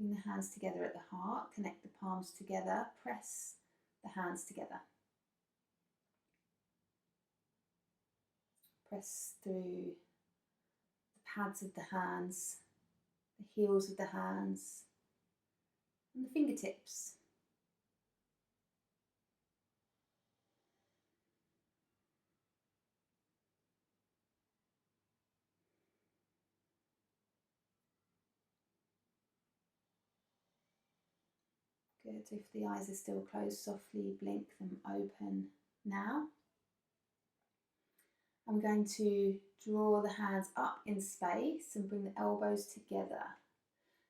Bring the hands together at the heart, connect the palms together, press the hands together. Press through the pads of the hands, the heels of the hands, and the fingertips. Good. If the eyes are still closed, softly blink them open now. I'm going to draw the hands up in space and bring the elbows together.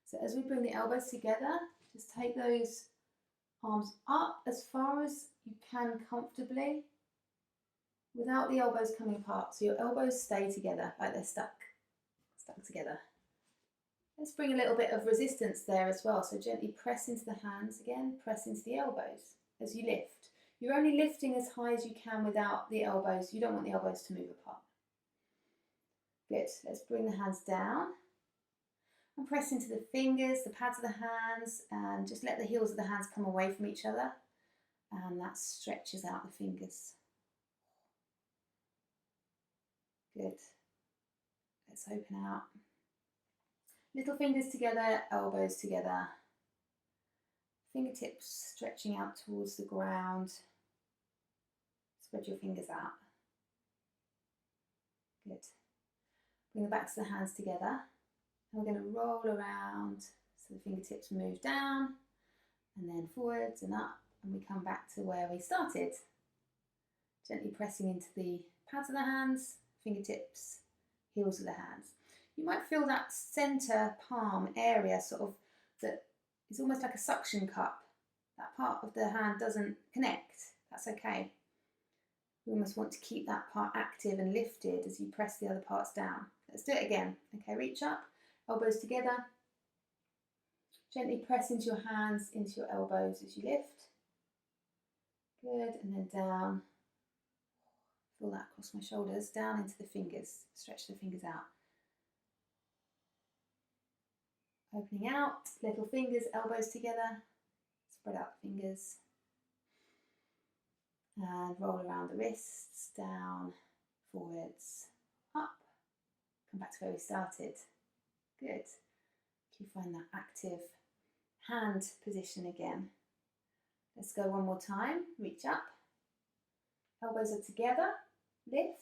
So as we bring the elbows together, just take those arms up as far as you can comfortably without the elbows coming apart. So your elbows stay together like they're stuck together. Let's bring a little bit of resistance there as well. So gently press into the hands again, press into the elbows as you lift. You're only lifting as high as you can without the elbows. You don't want the elbows to move apart. Good. Let's bring the hands down and press into the fingers, the pads of the hands, and just let the heels of the hands come away from each other. And that stretches out the fingers. Good. Let's open out. Little fingers together, elbows together. Fingertips stretching out towards the ground. Spread your fingers out. Good. Bring the backs of the hands together. And we're going to roll around so the fingertips move down and then forwards and up, and we come back to where we started. Gently pressing into the pads of the hands, fingertips, heels of the hands. You might feel that centre palm area sort of that is almost like a suction cup. That part of the hand doesn't connect. That's okay. We almost want to keep that part active and lifted as you press the other parts down. Let's do it again. Okay, reach up, elbows together. Gently press into your hands, into your elbows as you lift. Good, and then down. Feel that across my shoulders, down into the fingers. Stretch the fingers out. Opening out, little fingers, elbows together. Spread out the fingers. And roll around the wrists, down, forwards, up. Come back to where we started. Good. You find that active hand position again. Let's go one more time. Reach up. Elbows are together. Lift.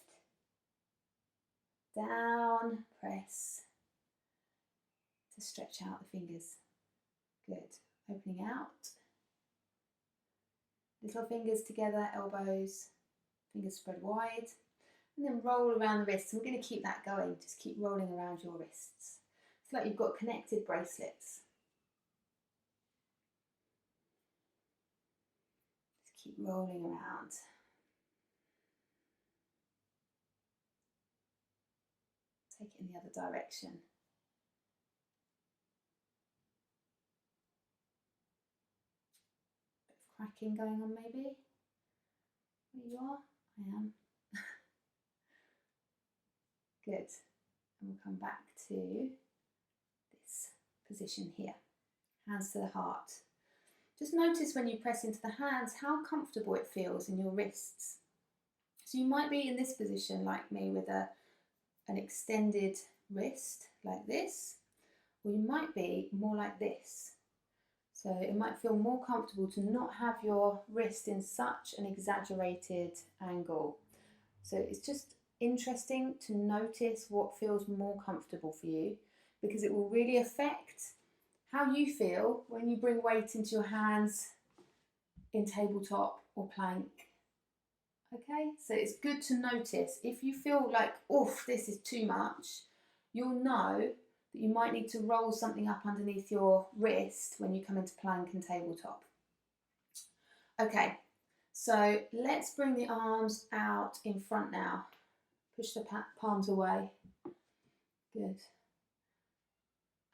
Down. Press. To stretch out the fingers. Good. Opening out. Little fingers together, elbows, fingers spread wide. And then roll around the wrists. And we're going to keep that going. Just keep rolling around your wrists. It's like you've got connected bracelets. Just keep rolling around. Take it in the other direction. Bit of cracking going on maybe. Where you are? I am. Good. And we'll come back to this position here. Hands to the heart. Just notice when you press into the hands how comfortable it feels in your wrists. So you might be in this position like me with an extended wrist like this, or you might be more like this. So it might feel more comfortable to not have your wrist in such an exaggerated angle. So it's just interesting to notice what feels more comfortable for you, because it will really affect how you feel when you bring weight into your hands in tabletop or plank. Okay, so it's good to notice. If you feel like, oof, this is too much, you'll know that you might need to roll something up underneath your wrist when you come into plank and tabletop. Okay, so let's bring the arms out in front now. Push the palms away. Good.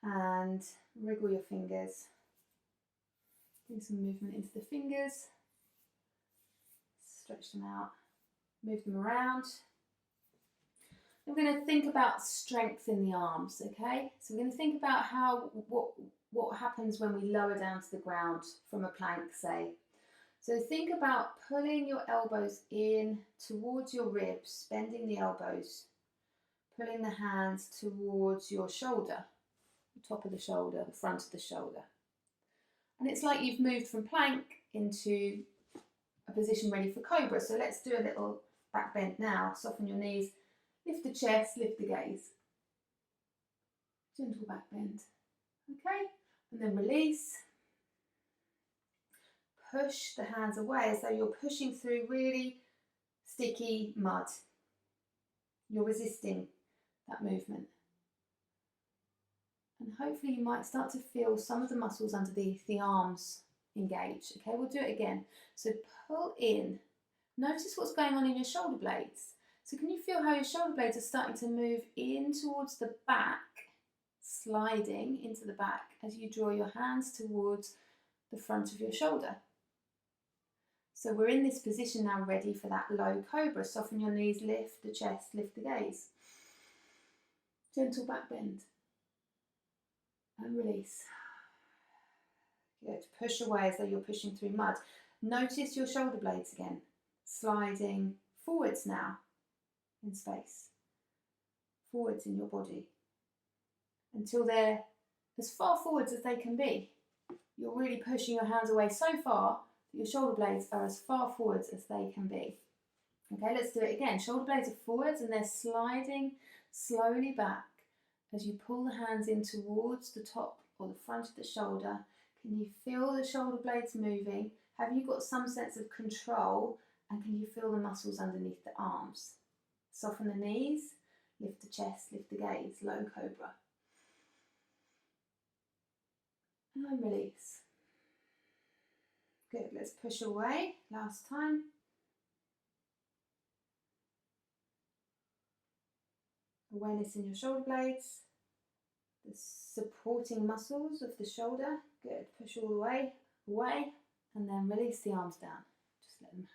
And wriggle your fingers. Bring some movement into the fingers. Stretch them out. Move them around. We're going to think about strength in the arms, okay? So we're going to think about what happens when we lower down to the ground from a plank, say. So think about pulling your elbows in towards your ribs, bending the elbows, pulling the hands towards your shoulder, the top of the shoulder, the front of the shoulder. And it's like you've moved from plank into a position ready for cobra. So let's do a little back bend now. Soften your knees, lift the chest, lift the gaze. Gentle back bend. Okay, and then release. Push the hands away as though you're pushing through really sticky mud. You're resisting that movement. And hopefully you might start to feel some of the muscles underneath the arms engage. Okay, we'll do it again. So pull in. Notice what's going on in your shoulder blades. So can you feel how your shoulder blades are starting to move in towards the back, sliding into the back as you draw your hands towards the front of your shoulder. So we're in this position now, ready for that low cobra. Soften your knees, lift the chest, lift the gaze. Gentle back bend. And release. Good. Push away as though you're pushing through mud. Notice your shoulder blades again, sliding forwards now in space, forwards in your body, until they're as far forwards as they can be. You're really pushing your hands away so far that your shoulder blades are as far forwards as they can be. Okay, let's do it again. Shoulder blades are forwards and they're sliding slowly back as you pull the hands in towards the top or the front of the shoulder. Can you feel the shoulder blades moving? Have you got some sense of control? And can you feel the muscles underneath the arms? Soften the knees, lift the chest, lift the gaze, low cobra. And release. Good, let's push away, last time. Awareness in your shoulder blades, the supporting muscles of the shoulder. Good, push all the way away, and then release the arms down. Just let them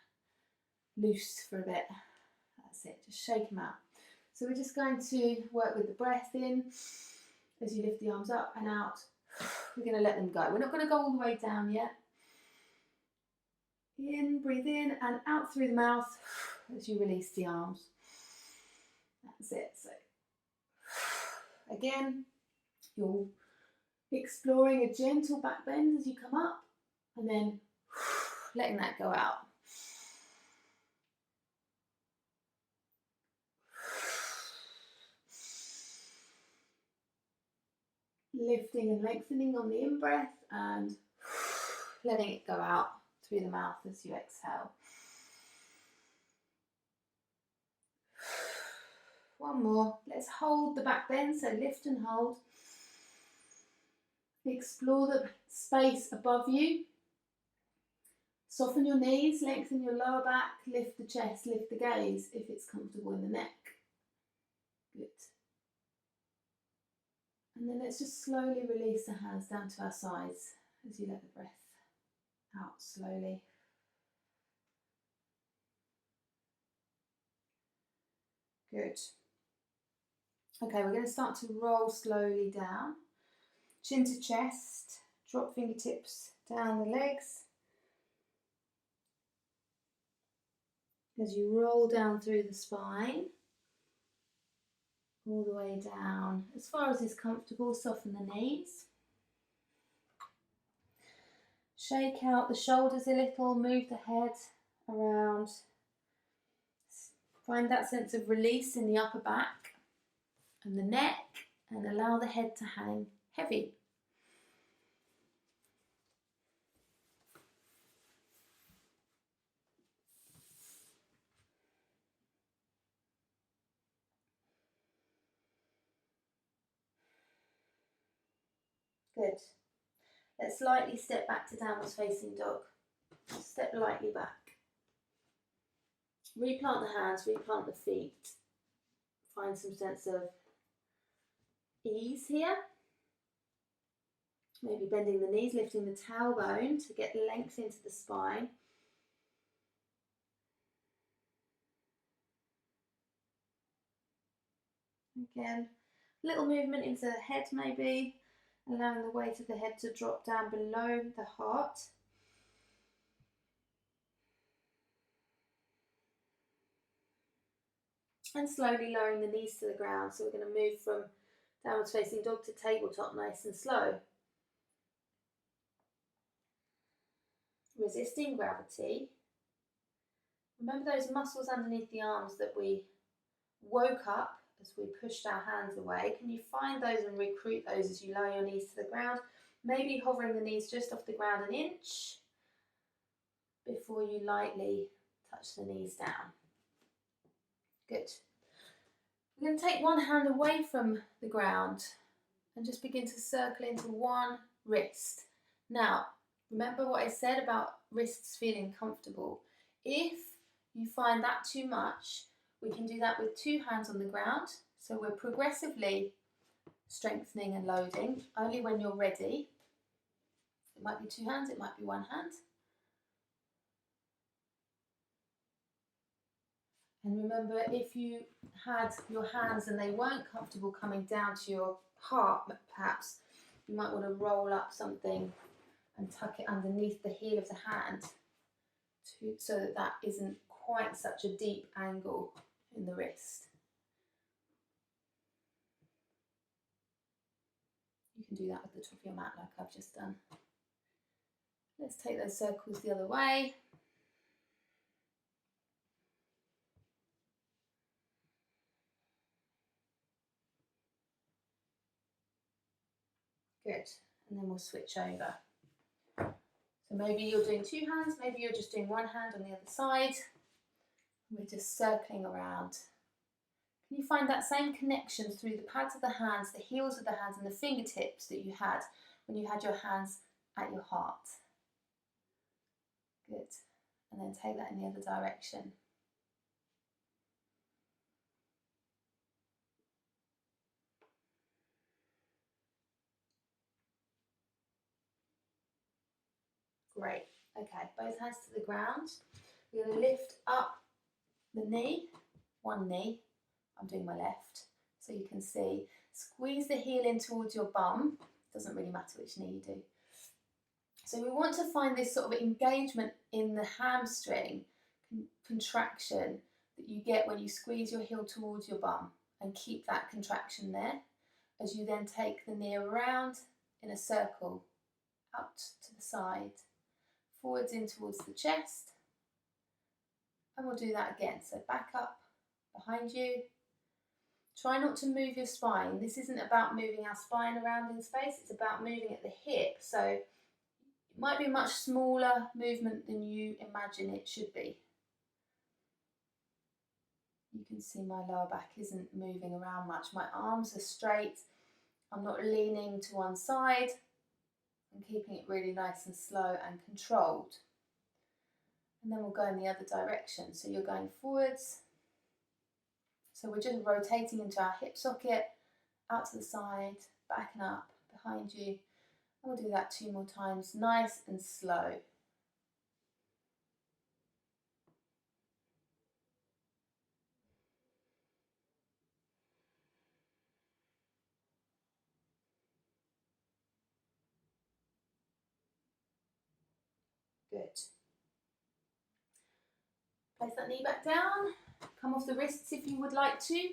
loose for a bit. That's it, just shake them out. So we're just going to work with the breath in as you lift the arms up and out. We're going to let them go. We're not going to go all the way down yet. In, breathe in and out through the mouth as you release the arms. That's it. So again, you're exploring a gentle back bend as you come up and then letting that go out. Lifting and lengthening on the in-breath and letting it go out through the mouth as you exhale. One more. Let's hold the back bend, so lift and hold. Explore the space above you. Soften your knees, lengthen your lower back, lift the chest, lift the gaze if it's comfortable in the neck. Good. And then let's just slowly release the hands down to our sides as you let the breath out slowly. Good. Okay, we're going to start to roll slowly down. Chin to chest, drop fingertips down the legs. As you roll down through the spine, all the way down as far as is comfortable. Soften the knees. Shake out the shoulders a little, move the head around. Find that sense of release in the upper back and the neck, and allow the head to hang heavy. Good. Let's slightly step back to downwards facing dog. Step lightly back. Replant the hands, replant the feet. Find some sense of ease here. Maybe bending the knees, lifting the tailbone to get length into the spine. Again, little movement into the head maybe, allowing the weight of the head to drop down below the heart. And slowly lowering the knees to the ground. So we're going to move from downwards facing dog to tabletop, nice and slow. Resisting gravity. Remember those muscles underneath the arms that we woke up as we pushed our hands away? Can you find those and recruit those as you lower your knees to the ground? Maybe hovering the knees just off the ground an inch before you lightly touch the knees down. Good. We're going to take one hand away from the ground and just begin to circle into one wrist. Now, remember what I said about wrists feeling comfortable. If you find that too much, we can do that with two hands on the ground. So we're progressively strengthening and loading, only when you're ready. It might be two hands, it might be one hand. And remember, if you had your hands and they weren't comfortable coming down to your heart, perhaps, you might want to roll up something and tuck it underneath the heel of the hand so that that isn't quite such a deep angle in the wrist. You can do that with the top of your mat like I've just done. Let's take those circles the other way. Good, and then we'll switch over. So maybe you're doing two hands, maybe you're just doing one hand on the other side. We're just circling around. Can you find that same connection through the pads of the hands, the heels of the hands and the fingertips that you had when you had your hands at your heart? Good, and then take that in the other direction. Great. Okay, both hands to the ground. We're going to lift up the knee, one knee. I'm doing my left, so you can see. Squeeze the heel in towards your bum. Doesn't really matter which knee you do. So we want to find this sort of engagement in the hamstring contraction that you get when you squeeze your heel towards your bum, and keep that contraction there as you then take the knee around in a circle, out to the side, forwards in towards the chest, and we'll do that again. So back up behind you. Try not to move your spine. This isn't about moving our spine around in space, it's about moving at the hip. So it might be a much smaller movement than you imagine it should be. You can see my lower back isn't moving around much. My arms are straight. I'm not leaning to one side. I'm keeping it really nice and slow and controlled. And then we'll go in the other direction. So you're going forwards. So we're just rotating into our hip socket, out to the side, back and up, behind you. And we'll do that 2 more times, nice and slow. Good. Place that knee back down. Come off the wrists if you would like to.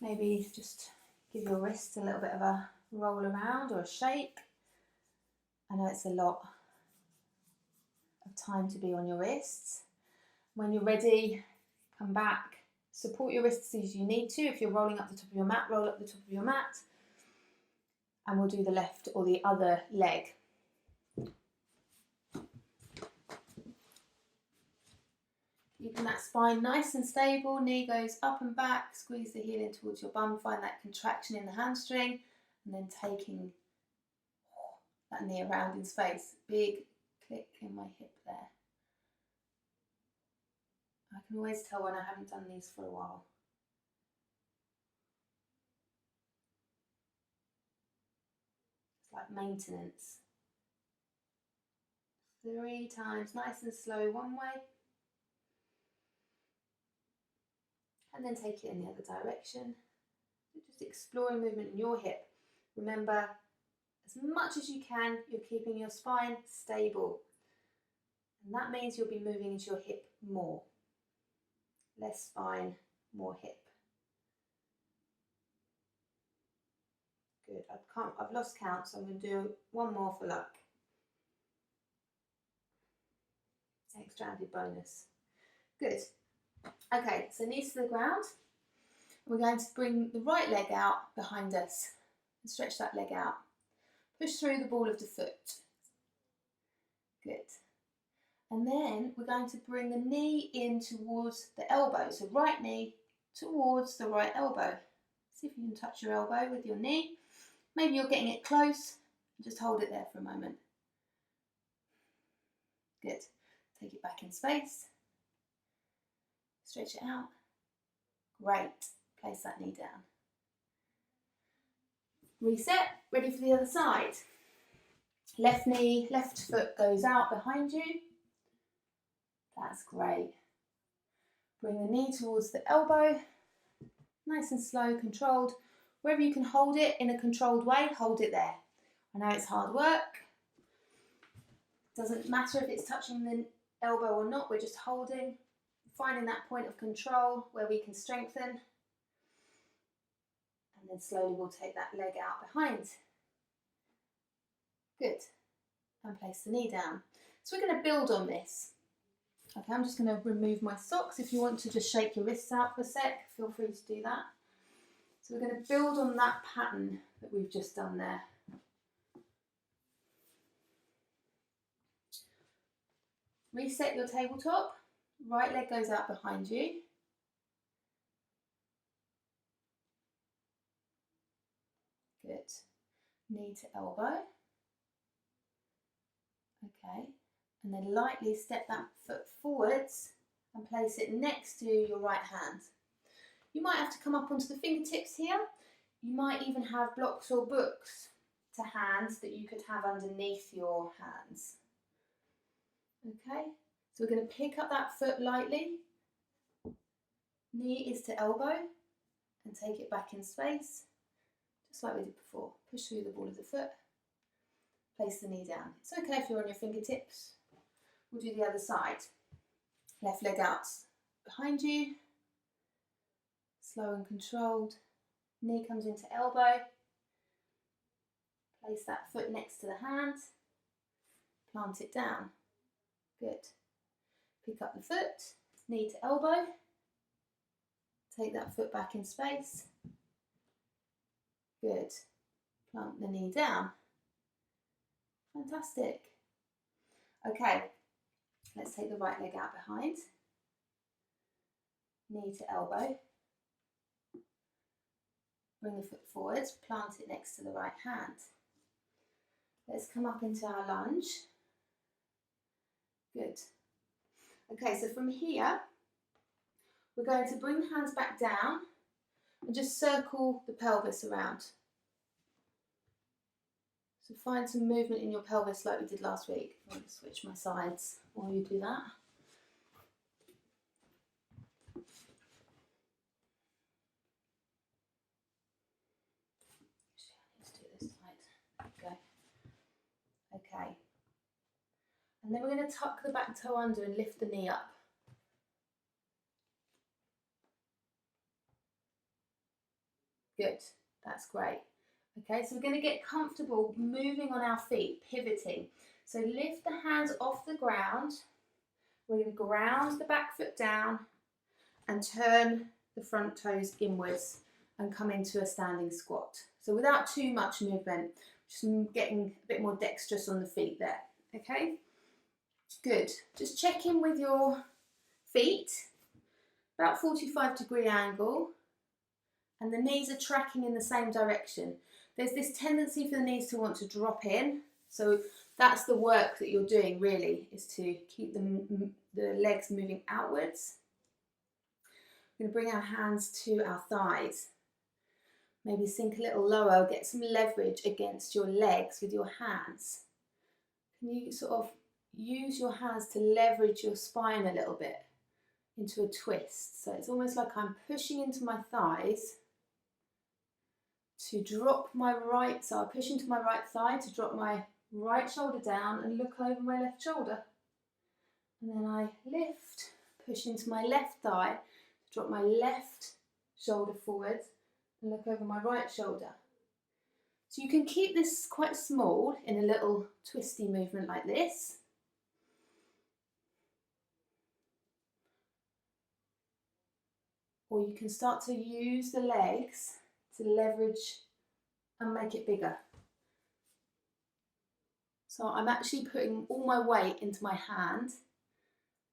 Maybe just give your wrists a little bit of a roll around or a shake. I know it's a lot of time to be on your wrists. When you're ready, come back. Support your wrists as you need to. If you're rolling up the top of your mat, roll up the top of your mat. And we'll do the left or the other leg. Keeping that spine nice and stable, knee goes up and back, squeeze the heel in towards your bum, find that contraction in the hamstring, and then taking that knee around in space. Big click in my hip there. I can always tell when I haven't done these for a while. It's like maintenance. 3 times, nice and slow one way. And then take it in the other direction. Just exploring movement in your hip. Remember, As much as you can, you're keeping your spine stable. And that means you'll be moving into your hip more. Less spine, more hip. Good. I've lost count, so I'm going to do one more for luck. Extra added bonus. Good. Okay, so knees to the ground. We're going to bring the right leg out behind us and stretch that leg out. Push through the ball of the foot. Good. And then we're going to bring the knee in towards the elbow. So right knee towards the right elbow. See if you can touch your elbow with your knee. Maybe you're getting it close. Just hold it there for a moment. Good. Take it back in space. Stretch it out. Great. Place that knee down. Reset. Ready for the other side. Left knee, left foot goes out behind you. That's great. Bring the knee towards the elbow. Nice and slow, controlled. Wherever you can hold it in a controlled way, hold it there. I know it's hard work. Doesn't matter if it's touching the elbow or not, we're just holding, finding that point of control where we can strengthen. And then slowly we'll take that leg out behind. Good. And place the knee down. So we're going to build on this. Okay, I'm just going to remove my socks. If you want to just shake your wrists out for a sec, feel free to do that. So we're going to build on that pattern that we've just done there. Reset your tabletop. Right leg goes out behind you. Good. Knee to elbow. Okay. And then lightly step that foot forwards and place it next to your right hand. You might have to come up onto the fingertips here. You might even have blocks or books to hand that you could have underneath your hands. Okay, so we're going to pick up that foot lightly. Knee is to elbow and take it back in space, just like we did before. Push through the ball of the foot. Place the knee down. It's okay if you're on your fingertips. We'll do the other side. Left leg out behind you. Slow and controlled. Knee comes into elbow. Place that foot next to the hand. Plant it down. Good. Pick up the foot. Knee to elbow. Take that foot back in space. Good. Plant the knee down. Fantastic. Okay. Let's take the right leg out behind. Knee to elbow. Bring the foot forwards, plant it next to the right hand. Let's come up into our lunge. Good. Okay, so from here, we're going to bring the hands back down and just circle the pelvis around. So find some movement in your pelvis like we did last week. I'm going to switch my sides while you do that. Let's do this side. There we go. Okay. And then we're going to tuck the back toe under and lift the knee up. Good. That's great. Okay, so we're going to get comfortable moving on our feet, pivoting. So lift the hands off the ground. We're going to ground the back foot down and turn the front toes inwards and come into a standing squat. So without too much movement, just getting a bit more dexterous on the feet there. Okay, good. Just check in with your feet, about 45-degree angle, and the knees are tracking in the same direction. There's this tendency for the knees to want to drop in, so that's the work that you're doing really, is to keep the legs moving outwards. We're going to bring our hands to our thighs. Maybe sink a little lower, get some leverage against your legs with your hands. Can you sort of use your hands to leverage your spine a little bit into a twist? So it's almost like I'm pushing into my thighs to drop my right, so I push into my right thigh to drop my right shoulder down and look over my left shoulder. And then I lift, push into my left thigh, drop my left shoulder forward and look over my right shoulder. So you can keep this quite small in a little twisty movement like this. Or you can start to use the legs to leverage and make it bigger. So I'm actually putting all my weight into my hand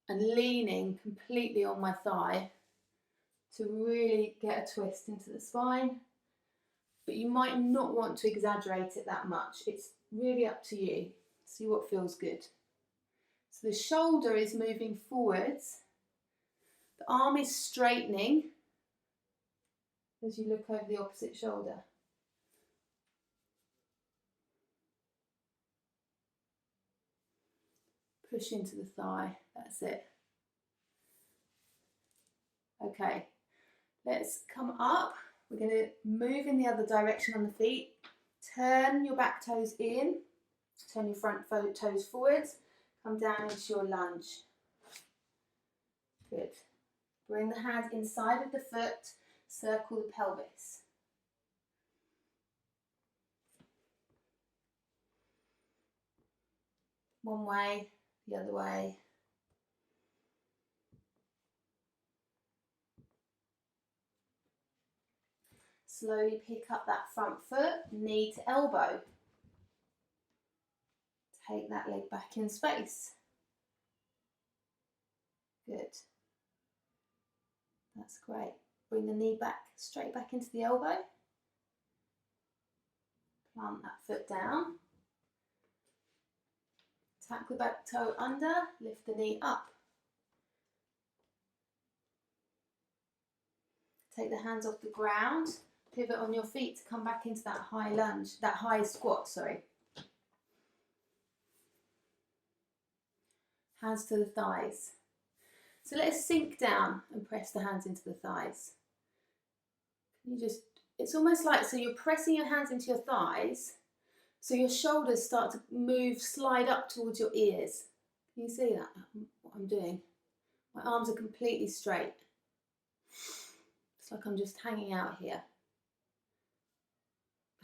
and leaning completely on my thigh to really get a twist into the spine. But you might not want to exaggerate it that much. It's really up to you. See what feels good. So the shoulder is moving forwards. The arm is straightening as you look over the opposite shoulder. Push into the thigh, that's it. Okay, let's come up. We're going to move in the other direction on the feet. Turn your back toes in, turn your front toes forwards, come down into your lunge. Good. Bring the hand inside of the foot, circle the pelvis. One way, the other way. Slowly pick up that front foot, knee to elbow. Take that leg back in space. Good. That's great. Bring the knee back, straight back into the elbow. Plant that foot down. Tack the back toe under, lift the knee up. Take the hands off the ground, pivot on your feet to come back into that high lunge, that high squat, sorry. Hands to the thighs. So let's sink down and press the hands into the thighs. It's almost like, so you're pressing your hands into your thighs, so your shoulders start to move, slide up towards your ears. Can you see that, what I'm doing? My arms are completely straight. It's like I'm just hanging out here.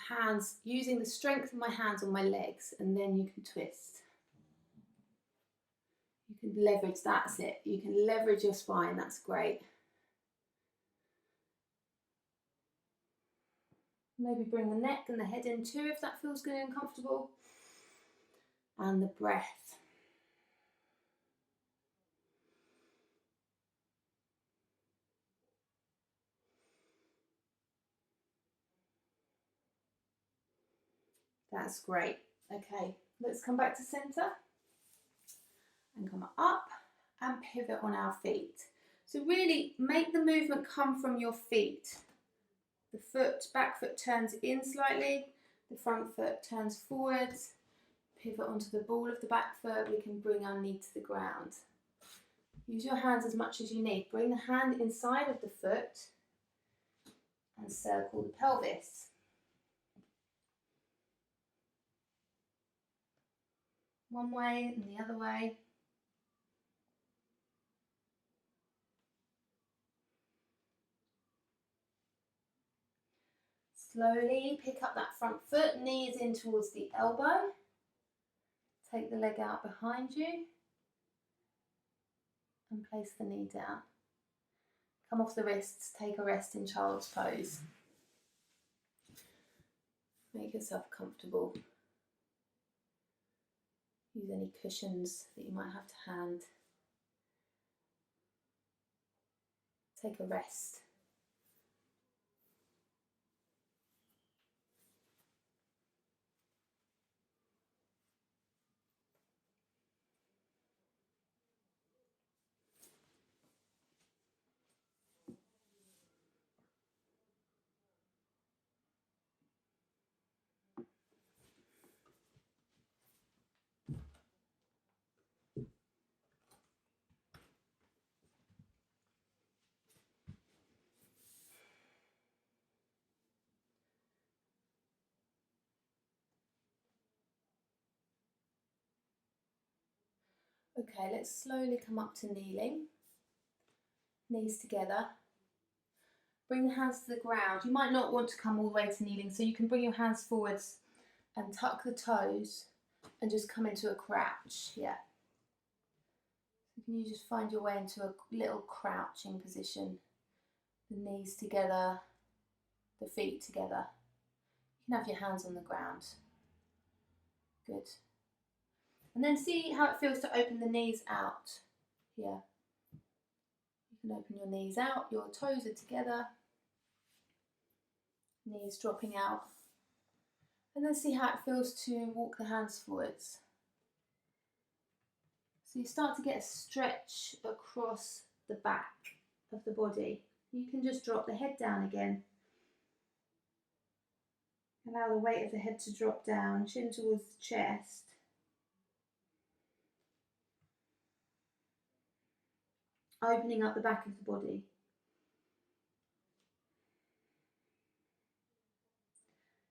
Hands, using the strength of my hands on my legs, and then you can twist. You can leverage, that's it. You can leverage your spine, that's great. Maybe bring the neck and the head in too if that feels good and comfortable. And the breath. That's great. Okay, let's come back to center and come up and pivot on our feet. So really make the movement come from your feet. The back foot turns in slightly, the front foot turns forwards, pivot onto the ball of the back foot, we can bring our knee to the ground. Use your hands as much as you need. Bring the hand inside of the foot and circle the pelvis. One way and the other way. Slowly pick up that front foot, knees in towards the elbow. Take the leg out behind you and place the knee down. Come off the wrists, take a rest in child's pose. Make yourself comfortable. Use any cushions that you might have to hand. Take a rest. Okay, let's slowly come up to kneeling. Knees together. Bring the hands to the ground. You might not want to come all the way to kneeling, so you can bring your hands forwards and tuck the toes and just come into a crouch. Yeah. Can you just find your way into a little crouching position? The knees together, the feet together. You can have your hands on the ground. Good. And then see how it feels to open the knees out. Yeah. You can open your knees out, your toes are together, knees dropping out. And then see how it feels to walk the hands forwards. So you start to get a stretch across the back of the body. You can just drop the head down again. Allow the weight of the head to drop down, chin towards the chest. Opening up the back of the body.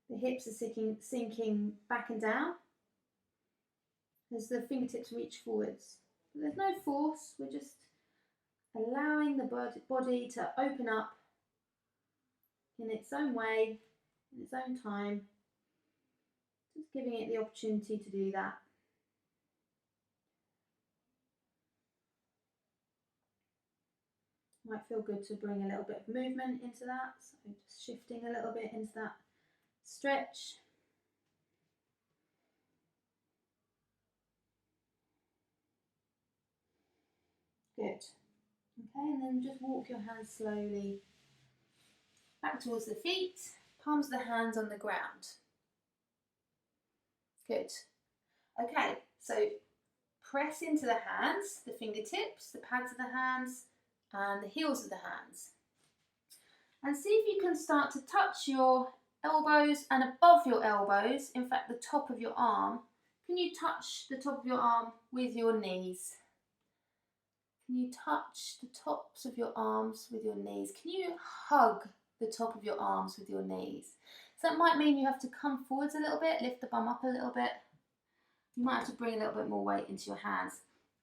The hips are sinking back and down as the fingertips reach forwards. There's no force, we're just allowing the body to open up in its own way, in its own time. Just giving it the opportunity to do that. Might feel good to bring a little bit of movement into that, so just shifting a little bit into that stretch. Good. Okay, and then just walk your hands slowly back towards the feet, palms of the hands on the ground. Good. Okay, so press into the hands, the fingertips, the pads of the hands, and the heels of the hands. And see if you can start to touch your elbows, and above your elbows, in fact the top of your arm, can you touch the top of your arm with your knees? Can you touch the tops of your arms with your knees? Can you hug the top of your arms with your knees? So that might mean you have to come forwards a little bit, lift the bum up a little bit. You might have to bring a little bit more weight into your hands.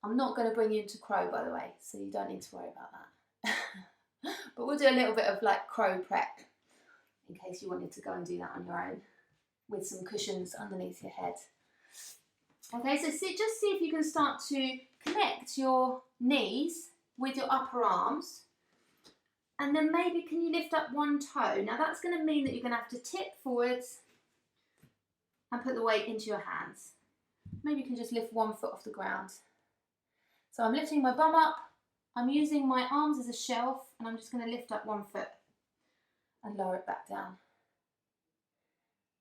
I'm not going to bring you into crow, by the way, so you don't need to worry about that. But we'll do a little bit of like crow prep in case you wanted to go and do that on your own with some cushions underneath your head. Okay, so just see if you can start to connect your knees with your upper arms, and then maybe can you lift up one toe? Now that's going to mean that you're going to have to tip forwards and put the weight into your hands. Maybe you can just lift one foot off the ground. So I'm lifting my bum up, I'm using my arms as a shelf, and I'm just going to lift up one foot and lower it back down.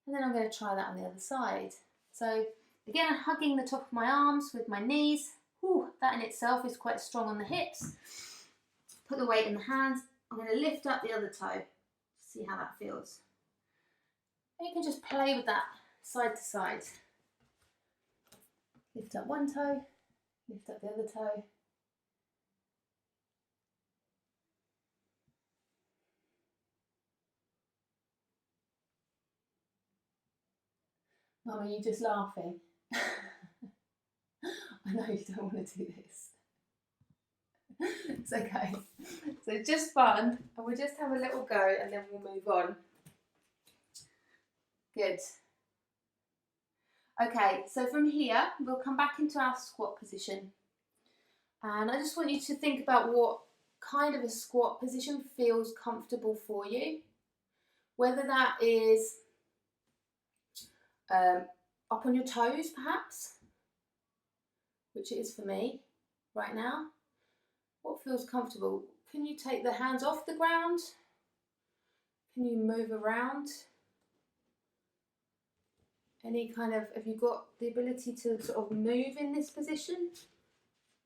And then I'm going to try that on the other side. So again, I'm hugging the top of my arms with my knees. Ooh, that in itself is quite strong on the hips. Put the weight in the hands. I'm going to lift up the other toe. See how that feels. And you can just play with that side to side. Lift up one toe, lift up the other toe. Mum, are you just laughing? I know you don't want to do this. It's okay. So just fun, and we'll just have a little go and then we'll move on. Good. Okay, so from here, we'll come back into our squat position. And I just want you to think about what kind of a squat position feels comfortable for you. Whether that is up on your toes, perhaps, which it is for me right now. What feels comfortable? Can you take the hands off the ground? Can you move around? Any kind of, have you got the ability to sort of move in this position?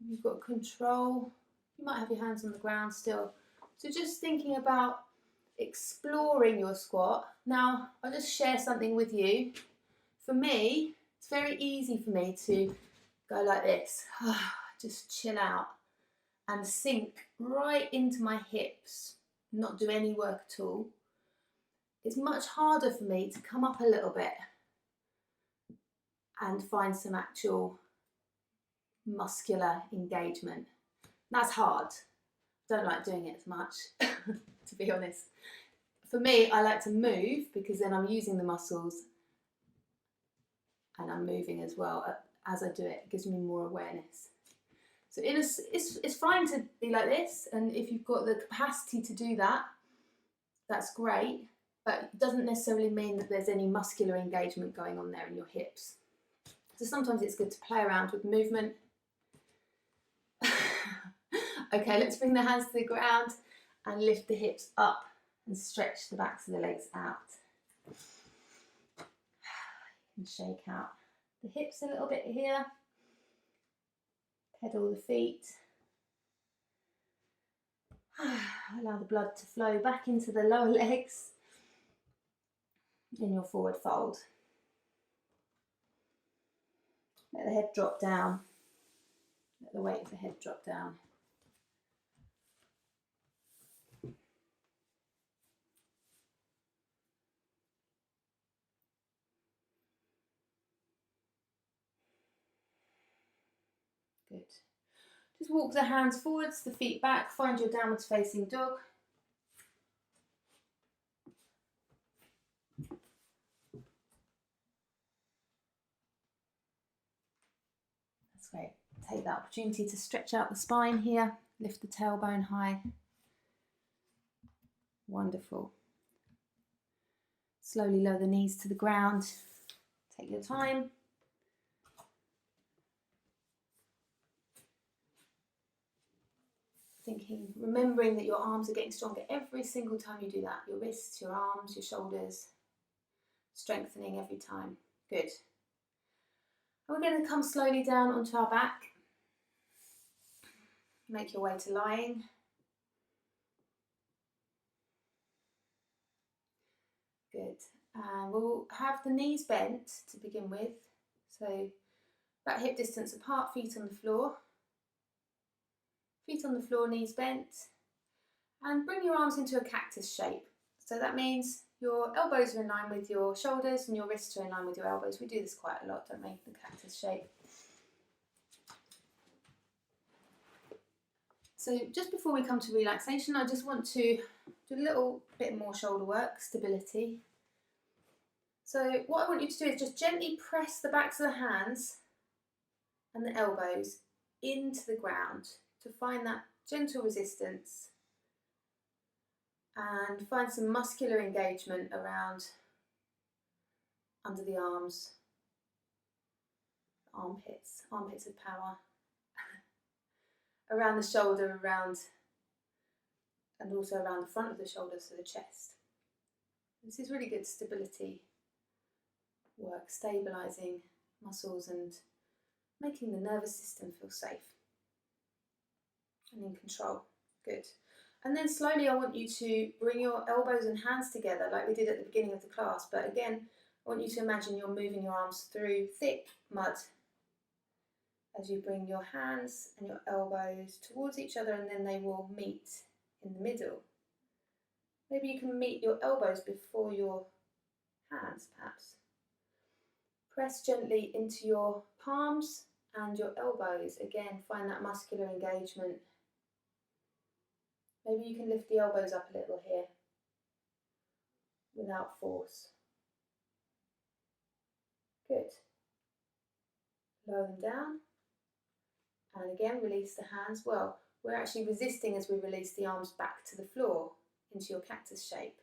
Have you got control? You might have your hands on the ground still. So just thinking about exploring your squat. Now, I'll just share something with you. For me, it's very easy for me to go like this, just chill out and sink right into my hips, not do any work at all. It's much harder for me to come up a little bit and find some actual muscular engagement. That's hard. Don't like doing it as much, to be honest. For me, I like to move because then I'm using the muscles and I'm moving as well as I do it. It gives me more awareness. So it's fine to be like this, and if you've got the capacity to do that, that's great, but it doesn't necessarily mean that there's any muscular engagement going on there in your hips. So sometimes it's good to play around with movement. Okay, let's bring the hands to the ground and lift the hips up and stretch the backs of the legs out. And shake out the hips a little bit here. Pedal the feet. Allow the blood to flow back into the lower legs in your forward fold. Let the head drop down. Let the weight of the head drop down. Good. Just walk the hands forwards, the feet back, find your downwards facing dog. That's great. Take that opportunity to stretch out the spine here, lift the tailbone high. Wonderful. Slowly lower the knees to the ground. Take your time. Remembering that your arms are getting stronger every single time you do that. Your wrists, your arms, your shoulders, strengthening every time. Good. And we're going to come slowly down onto our back. Make your way to lying. Good. And we'll have the knees bent to begin with. So about hip distance apart, feet on the floor. Feet on the floor, knees bent. And bring your arms into a cactus shape. So that means your elbows are in line with your shoulders and your wrists are in line with your elbows. We do this quite a lot, don't we? The cactus shape. So just before we come to relaxation, I just want to do a little bit more shoulder work, stability. So what I want you to do is just gently press the backs of the hands and the elbows into the ground to find that gentle resistance and find some muscular engagement around under the arms, armpits of power, around the shoulder, and also around the front of the shoulder, so the chest. This is really good stability work, stabilising muscles and making the nervous system feel safe and in control. Good. And then slowly I want you to bring your elbows and hands together like we did at the beginning of the class. But again, I want you to imagine you're moving your arms through thick mud as you bring your hands and your elbows towards each other, and then they will meet in the middle. Maybe you can meet your elbows before your hands, perhaps. Press gently into your palms and your elbows. Again, find that muscular engagement. Maybe you can lift the elbows up a little here without force. Good. Lower them down. And again, release the hands. Well, we're actually resisting as we release the arms back to the floor into your cactus shape.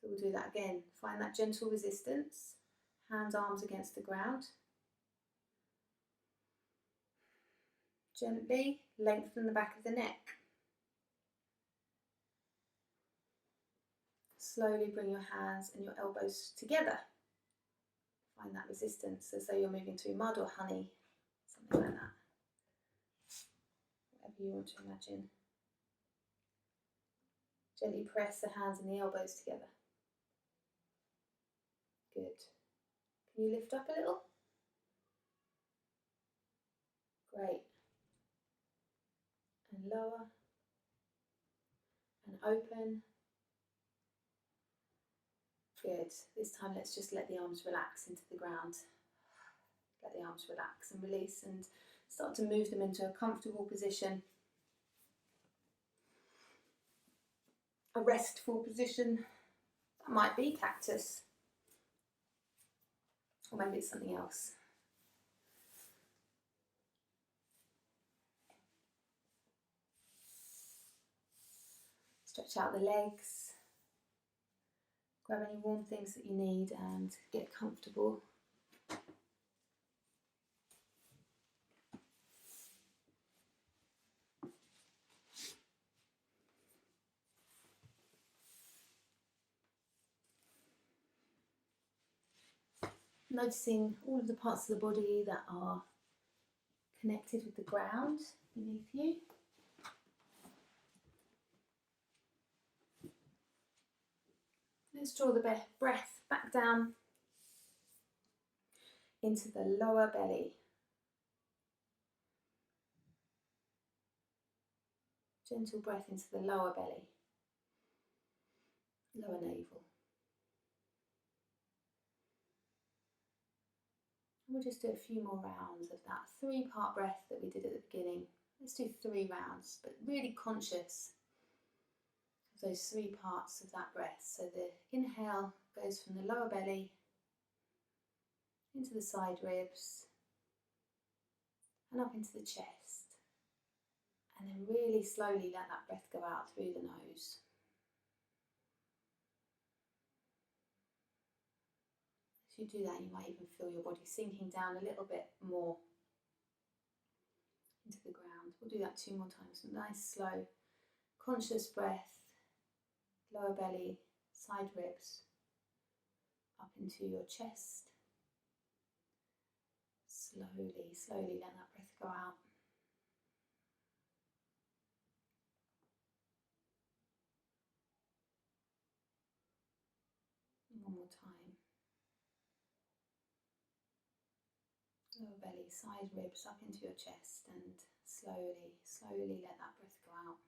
So we'll do that again. Find that gentle resistance. Hands, arms against the ground. Gently lengthen the back of the neck. Slowly bring your hands and your elbows together. Find that resistance as though you're moving through mud or honey, something like that. Whatever you want to imagine. Gently press the hands and the elbows together. Good. Can you lift up a little? Great. And lower. And open. Good. This time let's just let the arms relax into the ground. Let the arms relax and release and start to move them into a comfortable position. A restful position. That might be cactus. Or maybe it's something else. Stretch out the legs. Grab any warm things that you need and get comfortable. Noticing all of the parts of the body that are connected with the ground beneath you. Let's draw the breath back down into the lower belly. Gentle breath into the lower belly, lower navel. We'll just do a few more rounds of that 3-part breath that we did at the beginning. Let's do 3 rounds, but really conscious of those 3 parts of that breath. So the inhale goes from the lower belly into the side ribs and up into the chest. And then really slowly let that breath go out through the nose. As you do that, you might even feel your body sinking down a little bit more into the ground. We'll do that 2 more times. Nice, slow, conscious breath, lower belly, side ribs, up into your chest. Slowly, slowly let that breath go out. One more time. Lower belly, side ribs up into your chest, and slowly, slowly let that breath go out.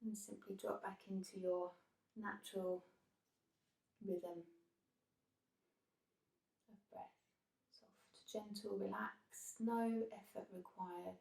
And simply drop back into your natural rhythm of breath. Soft, gentle, relaxed, no effort required.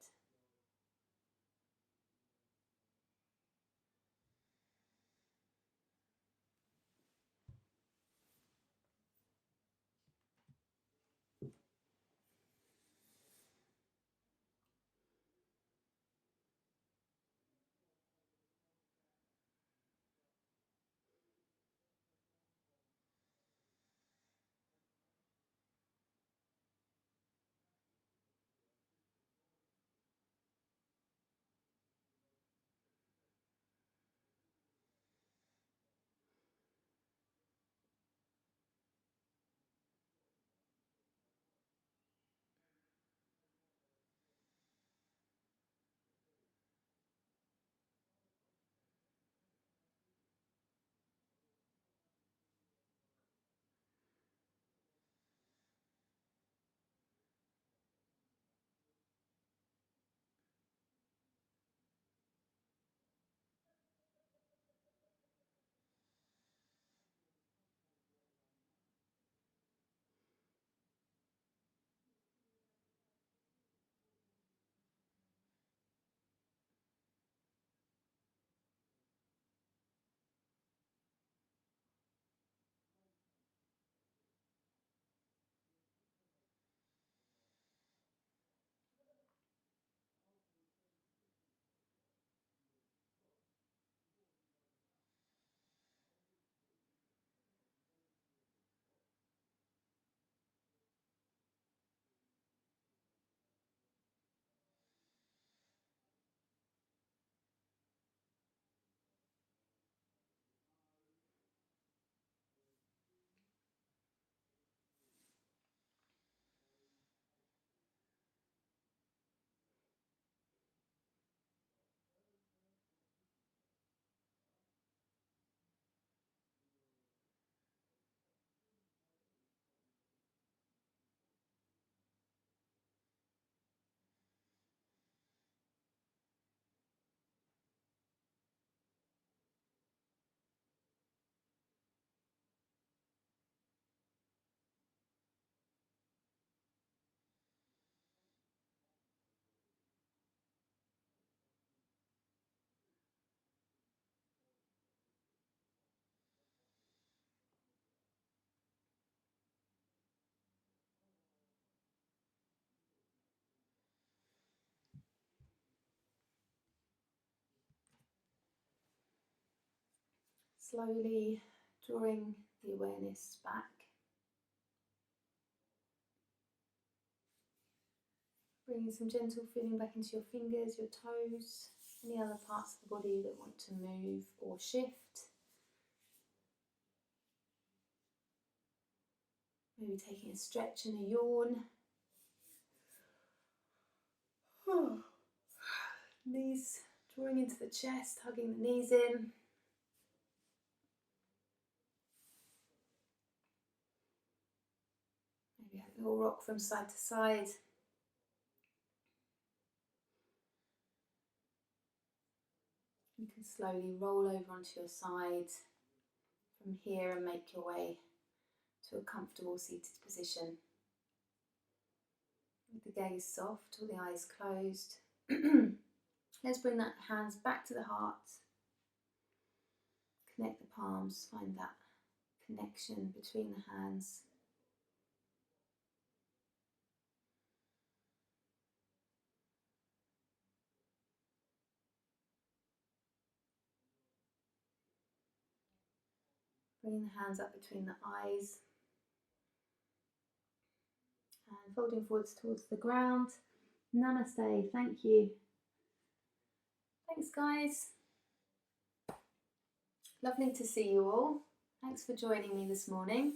Slowly drawing the awareness back. Bringing some gentle feeling back into your fingers, your toes, any other parts of the body that want to move or shift. Maybe taking a stretch and a yawn. Knees drawing into the chest, hugging the knees in. Maybe a little rock from side to side. You can slowly roll over onto your side from here and make your way to a comfortable seated position. With the gaze soft or the eyes closed. Let's bring that hands back to the heart. Connect the palms, find that connection between the hands. Bringing the hands up between the eyes. And folding forwards towards the ground. Namaste, thank you. Thanks guys. Lovely to see you all. Thanks for joining me this morning.